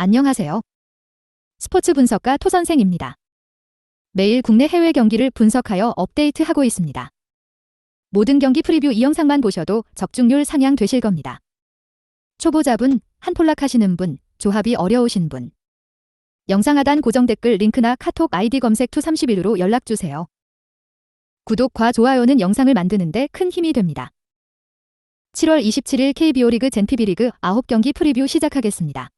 안녕하세요. 스포츠 분석가 토선생입니다. 매일 국내 해외 경기를 분석하여 업데이트하고 있습니다. 모든 경기 프리뷰 이 영상만 보셔도 적중률 상향 되실 겁니다. 초보자분, 한폴락 하시는 분, 조합이 어려우신 분. 영상 하단 고정 댓글 링크나 카톡 아이디 검색 투31로 연락주세요. 구독과 좋아요는 영상을 만드는데 큰 힘이 됩니다. 7월 27일 KBO 리그 젠PB 리그 9경기 프리뷰 시작하겠습니다.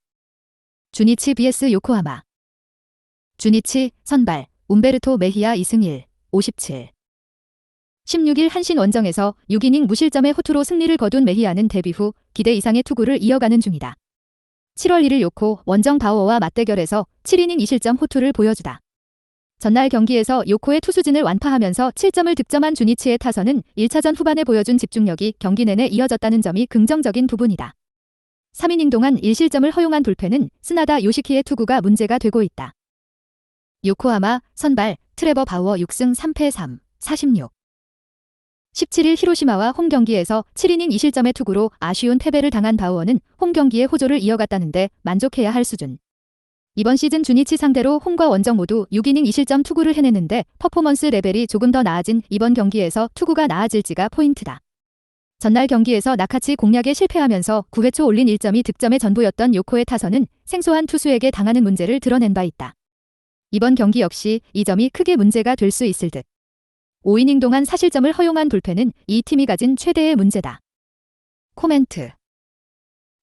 주니치 vs 요코하마. 주니치, 선발, 움베르토 메히아 2승 1, 57. 16일 한신 원정에서 6이닝 무실점의 호투로 승리를 거둔 메히아는 데뷔 후 기대 이상의 투구를 이어가는 중이다. 7월 1일 요코 원정 바우어와 맞대결에서 7이닝 2실점 호투를 보여주다. 전날 경기에서 요코의 투수진을 완파하면서 7점을 득점한 주니치의 타선은 1차전 후반에 보여준 집중력이 경기 내내 이어졌다는 점이 긍정적인 부분이다. 3이닝 동안 1실점을 허용한 불펜은 스나다 요시키의 투구가 문제가 되고 있다. 요코하마, 선발, 트레버 바우어 6승 3패 3, 46. 17일 히로시마와 홈경기에서 7이닝 2실점의 투구로 아쉬운 패배를 당한 바우어는 홈경기에 호조를 이어갔다는데 만족해야 할 수준. 이번 시즌 주니치 상대로 홈과 원정 모두 6이닝 2실점 투구를 해내는데 퍼포먼스 레벨이 조금 더 나아진 이번 경기에서 투구가 나아질지가 포인트다. 전날 경기에서 나카치 공략에 실패하면서 9회 초 올린 1점이 득점의 전부였던 요코의 타선은 생소한 투수에게 당하는 문제를 드러낸 바 있다. 이번 경기 역시 이 점이 크게 문제가 될 수 있을 듯. 5이닝 동안 4실점을 허용한 불펜은 이 팀이 가진 최대의 문제다. 코멘트.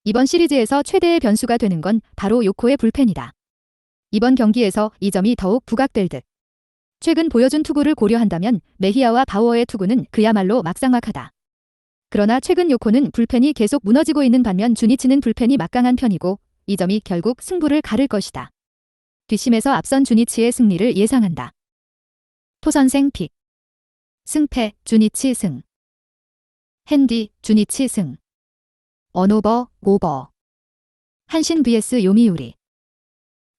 이번 시리즈에서 최대의 변수가 되는 건 바로 요코의 불펜이다. 이번 경기에서 이 점이 더욱 부각될 듯. 최근 보여준 투구를 고려한다면 메히아와 바우어의 투구는 그야말로 막상막하다. 그러나 최근 요코는 불펜이 계속 무너지고 있는 반면 주니치는 불펜이 막강한 편이고 이 점이 결국 승부를 가를 것이다. 뒷심에서 앞선 주니치의 승리를 예상한다. 토선생 픽. 승패, 주니치 승. 핸디, 주니치 승. 언오버, 오버. 한신 vs 요미우리.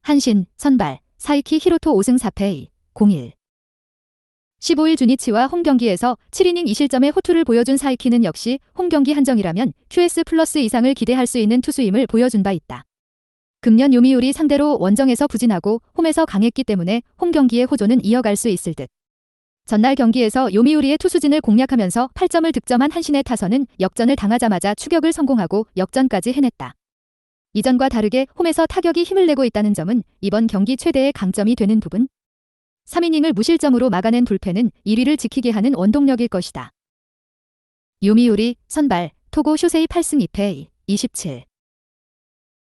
한신, 선발, 사이키 히로토 5승 4패 01. 15일 주니치와 홈경기에서 7이닝 2실점의 호투를 보여준 사이키는 역시 홈경기 한정이라면 QS 플러스 이상을 기대할 수 있는 투수임을 보여준 바 있다. 금년 요미우리 상대로 원정에서 부진하고 홈에서 강했기 때문에 홈경기의 호조는 이어갈 수 있을 듯. 전날 경기에서 요미우리의 투수진을 공략하면서 8점을 득점한 한신의 타선은 역전을 당하자마자 추격을 성공하고 역전까지 해냈다. 이전과 다르게 홈에서 타격이 힘을 내고 있다는 점은 이번 경기 최대의 강점이 되는 부분. 3이닝을 무실점으로 막아낸 불펜은 1위를 지키게 하는 원동력일 것이다. 요미우리, 선발, 토고 쇼세이 8승 2패 27.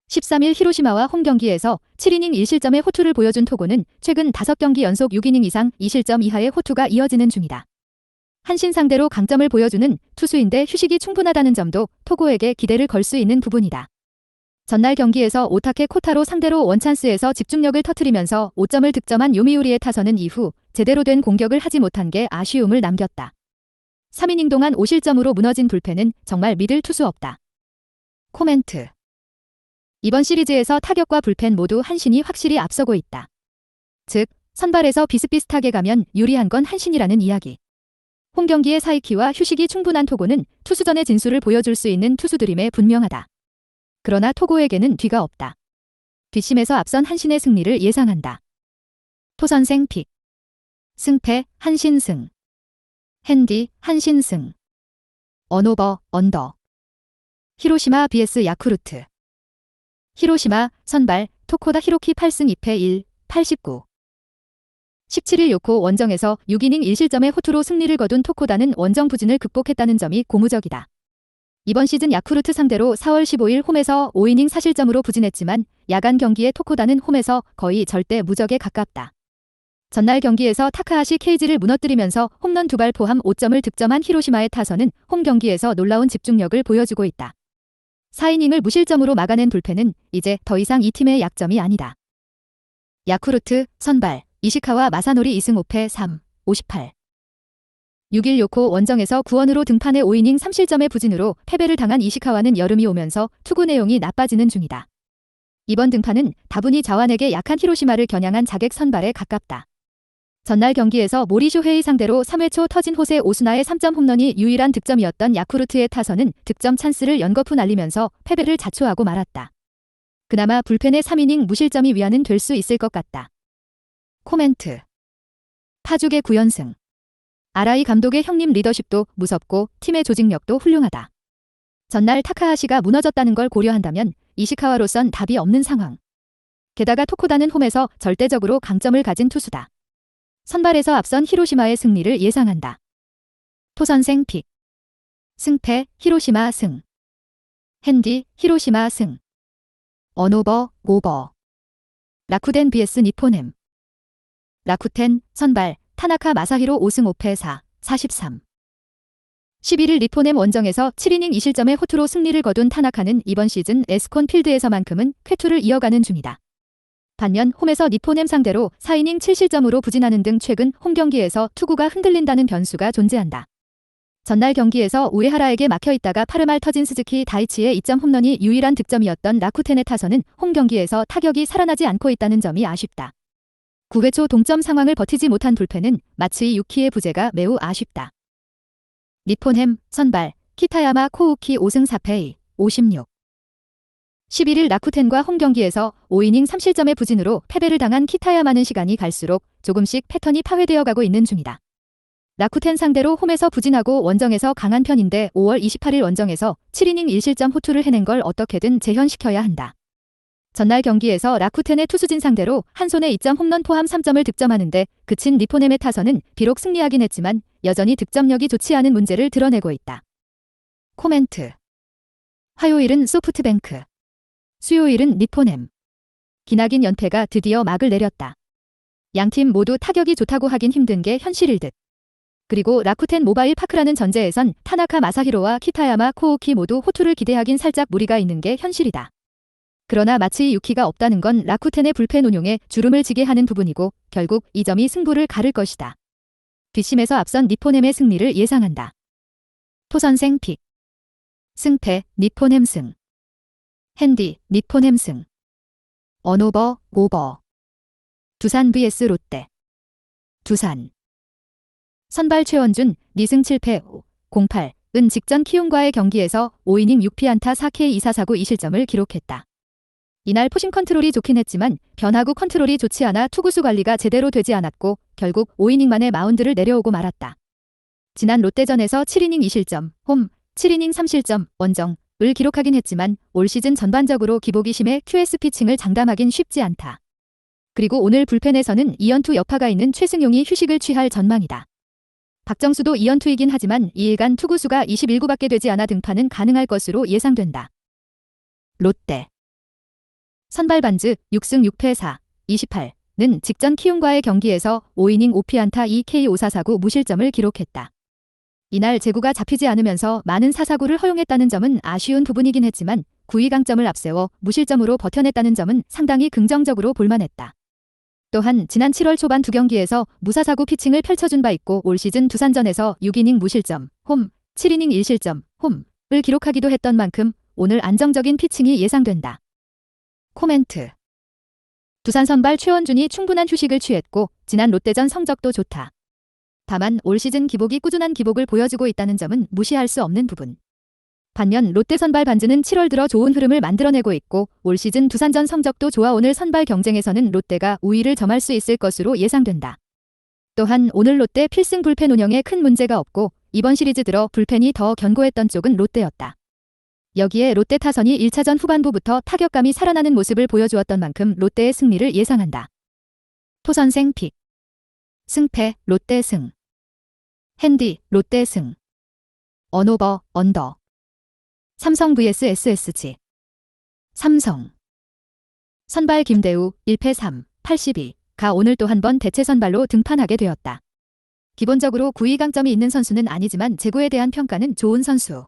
13일 히로시마와 홈경기에서 7이닝 1실점의 호투를 보여준 토고는 최근 5경기 연속 6이닝 이상 2실점 이하의 호투가 이어지는 중이다. 한신 상대로 강점을 보여주는 투수인데 휴식이 충분하다는 점도 토고에게 기대를 걸 수 있는 부분이다. 전날 경기에서 오타케 코타로 상대로 원찬스에서 집중력을 터뜨리면서 5점을 득점한 요미우리의 타선은 이후 제대로 된 공격을 하지 못한 게 아쉬움을 남겼다. 3이닝 동안 5실점으로 무너진 불펜은 정말 믿을 투수 없다. 코멘트. 이번 시리즈에서 타격과 불펜 모두 한신이 확실히 앞서고 있다. 즉, 선발에서 비슷비슷하게 가면 유리한 건 한신이라는 이야기. 홈경기의 사이키와 휴식이 충분한 토고는 투수전의 진수를 보여줄 수 있는 투수들임에 분명하다. 그러나 토고에게는 뒤가 없다. 뒷심에서 앞선 한신의 승리를 예상한다. 토선생 픽. 승패, 한신 승. 핸디, 한신 승. 언오버, 언더. 히로시마 vs 야쿠르트. 히로시마, 선발, 토코다 히로키 8승 2패 1, 89. 17일 요코 원정에서 6이닝 1실점의 호투로 승리를 거둔 토코다는 원정 부진을 극복했다는 점이 고무적이다. 이번 시즌 야쿠르트 상대로 4월 15일 홈에서 5이닝 4실점으로 부진했지만 야간 경기에 토코다는 홈에서 거의 절대 무적에 가깝다. 전날 경기에서 타카하시 케이지를 무너뜨리면서 홈런 2발 포함 5점을 득점한 히로시마의 타선은 홈 경기에서 놀라운 집중력을 보여주고 있다. 4이닝을 무실점으로 막아낸 불펜은 이제 더 이상 이 팀의 약점이 아니다. 야쿠르트, 선발, 이시카와 마사노리 2승 5패 3, 58. 6일 요코 원정에서 9원으로 등판해 5이닝 3실점의 부진으로 패배를 당한 이시카와는 여름이 오면서 투구 내용이 나빠지는 중이다. 이번 등판은 다분히 자완에게 약한 히로시마를 겨냥한 자객 선발에 가깝다. 전날 경기에서 모리쇼헤이 상대로 3회 초 터진 호세 오스나의 3점 홈런이 유일한 득점이었던 야쿠르트의 타선은 득점 찬스를 연거푸 날리면서 패배를 자초하고 말았다. 그나마 불펜의 3이닝 무실점이 위안은 될 수 있을 것 같다. 코멘트. 파죽의 9연승. 아라이 감독의 형님 리더십도 무섭고 팀의 조직력도 훌륭하다. 전날 타카하시가 무너졌다는 걸 고려한다면 이시카와로선 답이 없는 상황. 게다가 토코다는 홈에서 절대적으로 강점을 가진 투수다. 선발에서 앞선 히로시마의 승리를 예상한다. 토선생 픽. 승패 히로시마 승. 핸디 히로시마 승. 언오버 오버. 라쿠덴 vs 니포넴. 라쿠텐 선발 타나카 마사히로 5승 5패 4, 43. 11일 니포넴 원정에서 7이닝 2실점의 호투로 승리를 거둔 타나카는 이번 시즌 에스콘 필드에서만큼은 쾌투를 이어가는 중이다. 반면 홈에서 니포넴 상대로 4이닝 7실점으로 부진하는 등 최근 홈 경기에서 투구가 흔들린다는 변수가 존재한다. 전날 경기에서 우에하라에게 막혀있다가 파르말 터진 스즈키 다이치의 2점 홈런이 유일한 득점이었던 라쿠텐의 타선은 홈 경기에서 타격이 살아나지 않고 있다는 점이 아쉽다. 9회 초 동점 상황을 버티지 못한 불펜은 마츠이 유키의 부재가 매우 아쉽다. 니포넴 선발 키타야마 코우키 5승 4패 56. 11일 라쿠텐과 홈 경기에서 5이닝 3실점의 부진으로 패배를 당한 키타야마는 시간이 갈수록 조금씩 패턴이 파괴되어 가고 있는 중이다. 라쿠텐 상대로 홈에서 부진하고 원정에서 강한 편인데 5월 28일 원정에서 7이닝 1실점 호투를 해낸 걸 어떻게든 재현시켜야 한다. 전날 경기에서 라쿠텐의 투수진 상대로 한 손에 2점 홈런 포함 3점을 득점하는데 그친 니포넴의 타선은 비록 승리하긴 했지만 여전히 득점력이 좋지 않은 문제를 드러내고 있다. 코멘트. 화요일은 소프트뱅크. 수요일은 니포넴. 기나긴 연패가 드디어 막을 내렸다. 양팀 모두 타격이 좋다고 하긴 힘든 게 현실일 듯. 그리고 라쿠텐 모바일 파크라는 전제에선 타나카 마사히로와 키타야마 코우키 모두 호투를 기대하긴 살짝 무리가 있는 게 현실이다. 그러나 마츠이 유키가 없다는 건 라쿠텐의 불펜 운용에 주름을 지게 하는 부분이고 결국 이 점이 승부를 가를 것이다. 뒷심에서 앞선 니포넴의 승리를 예상한다. 토선생 픽. 승패 니포넴 승. 핸디 니포넴 승. 언오버 오버. 두산 vs 롯데. 두산. 선발 최원준 2승 7패 08은 직전 키움과의 경기에서 5이닝 6피안타 4K 2사사구 2실점을 기록했다. 이날 포심 컨트롤이 좋긴 했지만 변화구 컨트롤이 좋지 않아 투구수 관리가 제대로 되지 않았고 결국 5이닝 만에 마운드를 내려오고 말았다. 지난 롯데전에서 7이닝 2실점, 홈, 7이닝 3실점, 원정을 기록하긴 했지만 올 시즌 전반적으로 기복이 심해 QS 피칭을 장담하긴 쉽지 않다. 그리고 오늘 불펜에서는 2연투 여파가 있는 최승용이 휴식을 취할 전망이다. 박정수도 2연투이긴 하지만 2일간 투구수가 21구밖에 되지 않아 등판은 가능할 것으로 예상된다. 롯데. 선발 반즈 6승 6패 4, 28는 직전 키움과의 경기에서 5이닝 5피안타 2K 5사사구 무실점을 기록했다. 이날 제구가 잡히지 않으면서 많은 사사구를 허용했다는 점은 아쉬운 부분이긴 했지만 9위 강점을 앞세워 무실점으로 버텨냈다는 점은 상당히 긍정적으로 볼만했다. 또한 지난 7월 초반 두 경기에서 무사사구 피칭을 펼쳐준 바 있고 올 시즌 두산전에서 6이닝 무실점, 홈, 7이닝 1실점, 홈을 기록하기도 했던 만큼 오늘 안정적인 피칭이 예상된다. 코멘트. 두산 선발 최원준이 충분한 휴식을 취했고 지난 롯데전 성적도 좋다. 다만 올 시즌 기복이 꾸준한 기복을 보여주고 있다는 점은 무시할 수 없는 부분. 반면 롯데 선발 반즈는 7월 들어 좋은 흐름을 만들어내고 있고 올 시즌 두산전 성적도 좋아 오늘 선발 경쟁에서는 롯데가 우위를 점할 수 있을 것으로 예상된다. 또한 오늘 롯데 필승 불펜 운영에 큰 문제가 없고 이번 시리즈 들어 불펜이 더 견고했던 쪽은 롯데였다. 여기에 롯데 타선이 1차전 후반부부터 타격감이 살아나는 모습을 보여주었던 만큼 롯데의 승리를 예상한다. 토선생 픽. 승패 롯데 승. 핸디 롯데 승. 언오버 언더. 삼성 vs SSG. 삼성. 선발 김대우 1패 3, 82가 오늘 또 한 번 대체 선발로 등판하게 되었다. 기본적으로 구위 강점이 있는 선수는 아니지만 제구에 대한 평가는 좋은 선수.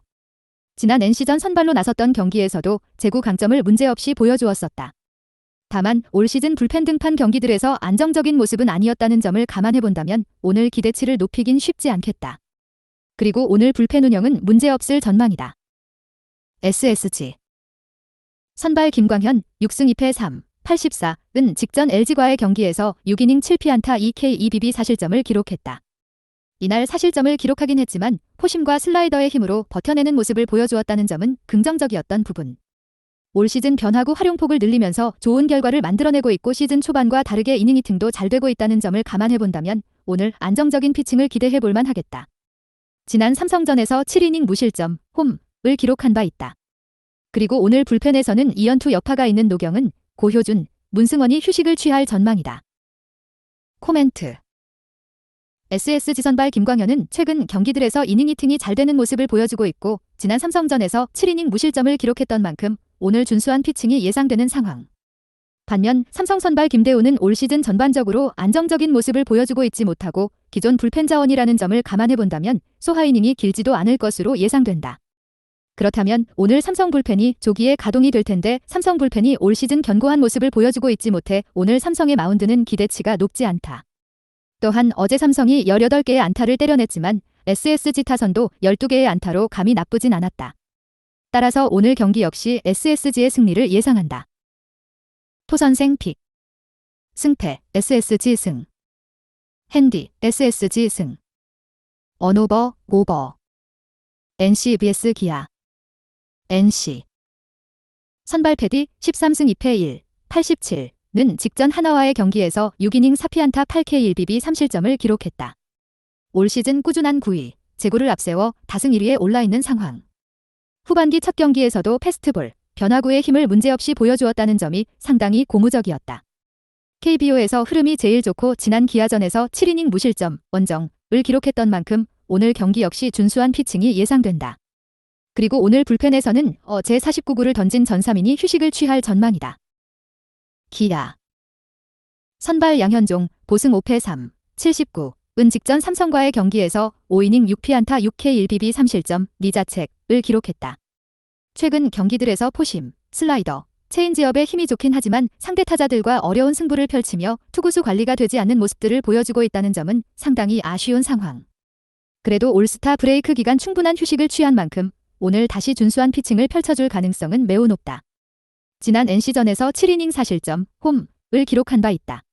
지난 NC전 선발로 나섰던 경기에서도 제구 강점을 문제없이 보여주었었다. 다만 올 시즌 불펜 등판 경기들에서 안정적인 모습은 아니었다는 점을 감안해본다면 오늘 기대치를 높이긴 쉽지 않겠다. 그리고 오늘 불펜 운영은 문제없을 전망이다. SSG. 선발 김광현 6승 2패 3, 84은 직전 LG과의 경기에서 6이닝 7피안타 2K 2BB 4실점을 기록했다. 이날 4실점을 기록하긴 했지만 포심과 슬라이더의 힘으로 버텨내는 모습을 보여주었다는 점은 긍정적이었던 부분. 올 시즌 변화구 활용폭을 늘리면서 좋은 결과를 만들어내고 있고 시즌 초반과 다르게 이닝 히팅도 잘 되고 있다는 점을 감안해본다면 오늘 안정적인 피칭을 기대해볼만 하겠다. 지난 삼성전에서 7이닝 무실점, 홈을 기록한 바 있다. 그리고 오늘 불펜에서는 2연투 여파가 있는 노경은, 고효준, 문승원이 휴식을 취할 전망이다. 코멘트. SSG 선발 김광현은 최근 경기들에서 이닝 히팅이 잘 되는 모습을 보여주고 있고 지난 삼성전에서 7이닝 무실점을 기록했던 만큼 오늘 준수한 피칭이 예상되는 상황. 반면 삼성 선발 김대우는 올 시즌 전반적으로 안정적인 모습을 보여주고 있지 못하고 기존 불펜 자원이라는 점을 감안해본다면 소화 이닝이 길지도 않을 것으로 예상된다. 그렇다면 오늘 삼성 불펜이 조기에 가동이 될 텐데 삼성 불펜이 올 시즌 견고한 모습을 보여주고 있지 못해 오늘 삼성의 마운드는 기대치가 높지 않다. 또한 어제 삼성이 18개의 안타를 때려냈지만 SSG 타선도 12개의 안타로 감이 나쁘진 않았다. 따라서 오늘 경기 역시 SSG의 승리를 예상한다. 토선생 픽. 승패 SSG 승. 핸디 SSG 승. 언오버 오버. NC vs 기아. NC. 선발 패디 13승 2패 1, 87는 직전 하나와의 경기에서 6이닝 4피안타 8K 1BB 3실점을 기록했다. 올 시즌 꾸준한 9위, 제구를 앞세워 다승 1위에 올라있는 상황. 후반기 첫 경기에서도 패스트볼, 변화구의 힘을 문제없이 보여주었다는 점이 상당히 고무적이었다. KBO에서 흐름이 제일 좋고 지난 기아전에서 7이닝 무실점, 원정을 기록했던 만큼 오늘 경기 역시 준수한 피칭이 예상된다. 그리고 오늘 불펜에서는 어제 49구를 던진 전삼인이 휴식을 취할 전망이다. 기아. 선발 양현종, 보승 5패 3, 79은 직전 삼성과의 경기에서 5이닝 6피안타 6K 1BB 3실점, 리자책을 기록했다. 최근 경기들에서 포심, 슬라이더, 체인지업에 힘이 좋긴 하지만 상대 타자들과 어려운 승부를 펼치며 투구수 관리가 되지 않는 모습들을 보여주고 있다는 점은 상당히 아쉬운 상황. 그래도 올스타 브레이크 기간 충분한 휴식을 취한 만큼 오늘 다시 준수한 피칭을 펼쳐줄 가능성은 매우 높다. 지난 NC전에서 7이닝 4실점, 홈을 기록한 바 있다.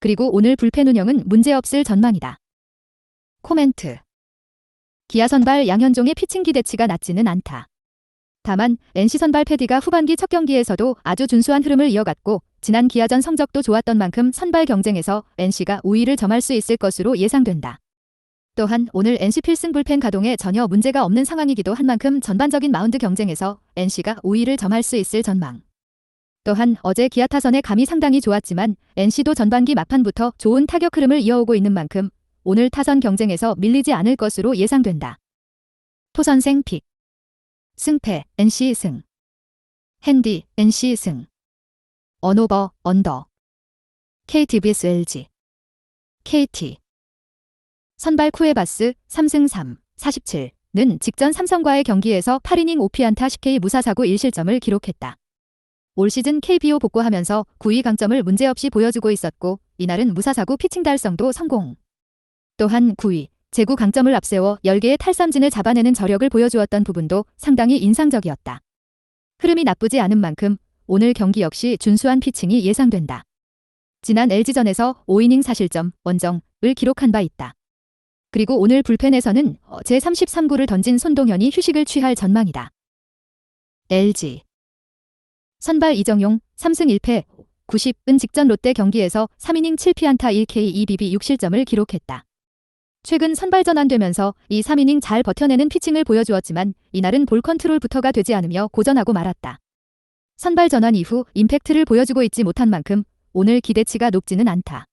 그리고 오늘 불펜 운영은 문제없을 전망이다. 코멘트. 기아 선발 양현종의 피칭 기대치가 낮지는 않다. 다만 NC 선발 패디가 후반기 첫 경기에서도 아주 준수한 흐름을 이어갔고 지난 기아전 성적도 좋았던 만큼 선발 경쟁에서 NC가 우위를 점할 수 있을 것으로 예상된다. 또한 오늘 NC 필승 불펜 가동에 전혀 문제가 없는 상황이기도 한 만큼 전반적인 마운드 경쟁에서 NC가 우위를 점할 수 있을 전망. 또한 어제 기아 타선의 감이 상당히 좋았지만 NC도 전반기 막판부터 좋은 타격 흐름을 이어오고 있는 만큼 오늘 타선 경쟁에서 밀리지 않을 것으로 예상된다. 토선생 픽. 승패 NC 승. 핸디 NC 승. 언오버 언더. KT vs LG. KT. 선발 쿠에바스 3승 3, 47는 직전 삼성과의 경기에서 8이닝 5피안타 10K 무사사구 1실점을 기록했다. 올 시즌 KBO 복구하면서 9위 강점을 문제없이 보여주고 있었고 이날은 무사사구 피칭 달성도 성공. 또한 9위, 제구 강점을 앞세워 10개의 탈삼진을 잡아내는 저력을 보여주었던 부분도 상당히 인상적이었다. 흐름이 나쁘지 않은 만큼 오늘 경기 역시 준수한 피칭이 예상된다. 지난 LG전에서 5이닝 4실점, 원정을 기록한 바 있다. 그리고 오늘 불펜에서는 제33구를 던진 손동현이 휴식을 취할 전망이다. LG. 선발 이정용 3승 1패 90은 직전 롯데 경기에서 3이닝 7피안타 1K 2BB 6실점을 기록했다. 최근 선발 전환되면서 이 3이닝 잘 버텨내는 피칭을 보여주었지만 이날은 볼 컨트롤부터가 되지 않으며 고전하고 말았다. 선발 전환 이후 임팩트를 보여주고 있지 못한 만큼 오늘 기대치가 높지는 않다.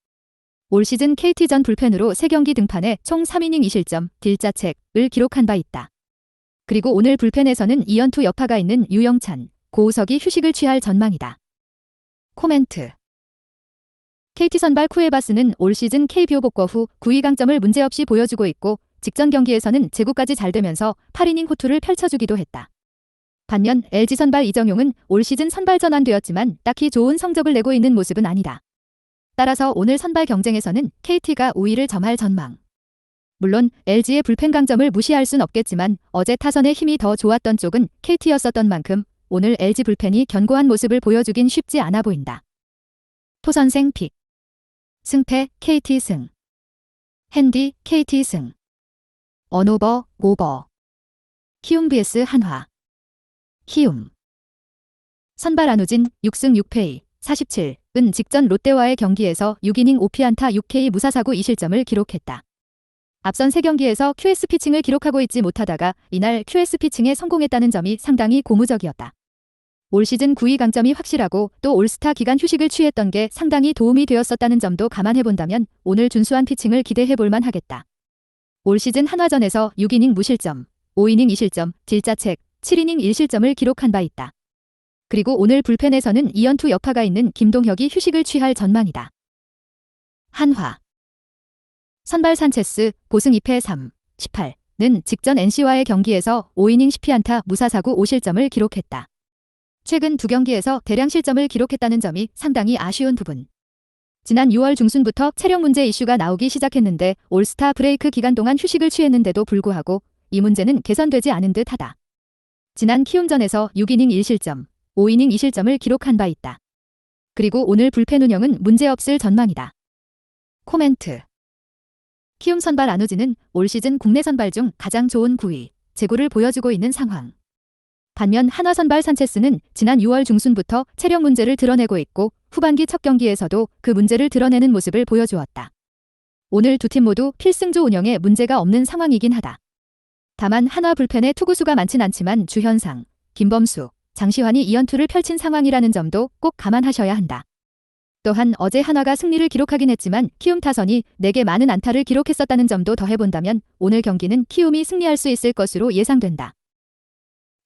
올 시즌 KT전 불펜으로 3경기 등판해 총 3이닝 2실점, 딜자책을 기록한 바 있다. 그리고 오늘 불펜에서는 2연투 여파가 있는 유영찬, 고우석이 휴식을 취할 전망이다. 코멘트. KT 선발 쿠에바스는 올 시즌 KBO 복구 후 9위 강점을 문제없이 보여주고 있고 직전 경기에서는 제구까지 잘 되면서 8이닝 호투를 펼쳐주기도 했다. 반면 LG 선발 이정용은 올 시즌 선발 전환되었지만 딱히 좋은 성적을 내고 있는 모습은 아니다. 따라서 오늘 선발 경쟁에서는 KT가 우위를 점할 전망. 물론 LG의 불펜 강점을 무시할 순 없겠지만 어제 타선의 힘이 더 좋았던 쪽은 KT였었던 만큼 오늘 LG 불펜이 견고한 모습을 보여주긴 쉽지 않아 보인다. 토선생 픽. 승패 KT 승. 핸디 KT 승. 언오버 오버. 키움 vs 한화. 키움. 선발 안우진 6승 6패 47은 직전 롯데와의 경기에서 6이닝 5피안타 6K 무사사구 2실점을 기록했다. 앞선 3경기에서 QS 피칭을 기록하고 있지 못하다가 이날 QS 피칭에 성공했다는 점이 상당히 고무적이었다. 올 시즌 9위 강점이 확실하고 또 올스타 기간 휴식을 취했던 게 상당히 도움이 되었었다는 점도 감안해본다면 오늘 준수한 피칭을 기대해볼만 하겠다. 올 시즌 한화전에서 6이닝 무실점, 5이닝 2실점, 딜자책, 7이닝 1실점을 기록한 바 있다. 그리고 오늘 불펜에서는 2연투 여파가 있는 김동혁이 휴식을 취할 전망이다. 한화 선발 산체스 고승 2패 3, 18는 직전 NC와의 경기에서 5이닝 10피안타 무사사구 5실점을 기록했다. 최근 2경기에서 대량 실점을 기록했다는 점이 상당히 아쉬운 부분. 지난 6월 중순부터 체력 문제 이슈가 나오기 시작했는데 올스타 브레이크 기간 동안 휴식을 취했는데도 불구하고 이 문제는 개선되지 않은 듯하다. 지난 키움전에서 6이닝 1실점, 5이닝 2실점을 기록한 바 있다. 그리고 오늘 불펜 운영은 문제없을 전망이다. 코멘트. 키움 선발 안우진은 올 시즌 국내 선발 중 가장 좋은 9위, 제구를 보여주고 있는 상황. 반면 한화 선발 산체스는 지난 6월 중순부터 체력 문제를 드러내고 있고 후반기 첫 경기에서도 그 문제를 드러내는 모습을 보여주었다. 오늘 두 팀 모두 필승조 운영에 문제가 없는 상황이긴 하다. 다만 한화 불펜의 투구수가 많진 않지만 주현상, 김범수, 장시환이 2연투를 펼친 상황이라는 점도 꼭 감안하셔야 한다. 또한 어제 한화가 승리를 기록하긴 했지만 키움 타선이 4개 많은 안타를 기록했었다는 점도 더해본다면 오늘 경기는 키움이 승리할 수 있을 것으로 예상된다.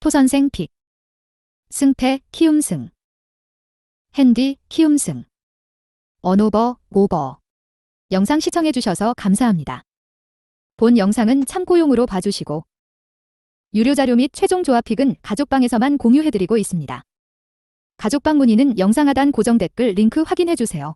토선생 픽. 승패 키움 승. 핸디 키움 승. 언오버 오버. 영상 시청해주셔서 감사합니다. 본 영상은 참고용으로 봐주시고 유료 자료 및 최종 조합 픽은 가족방에서만 공유해드리고 있습니다. 가족방 문의는 영상 하단 고정 댓글 링크 확인해주세요.